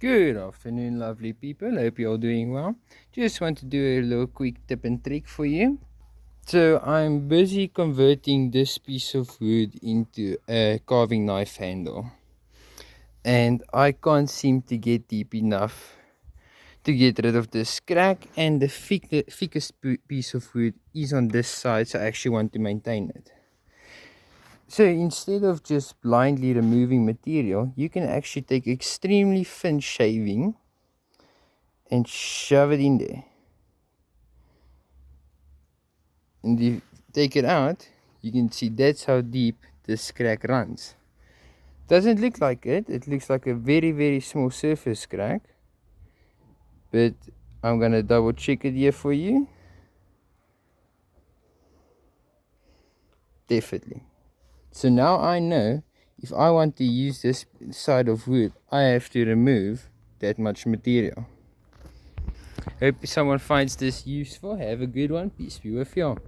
Good afternoon, lovely people. Hope you're all doing well. Just want to do a little quick tip and trick for you. So I'm busy converting this piece of wood into a carving knife handle, and I can't seem to get deep enough to get rid of this crack, and the thickest piece of wood is on this side, so I actually want to maintain it. So instead of just blindly removing material, you can actually take extremely thin shaving and shove it in there. And if you take it out, you can see that's how deep this crack runs. Doesn't look like it looks like a very small surface crack, but I'm gonna double check it here for you. Definitely. So now I know if I want to use this side of wood, I have to remove that much material. Hope someone finds this useful. Have a good one. Peace be with you.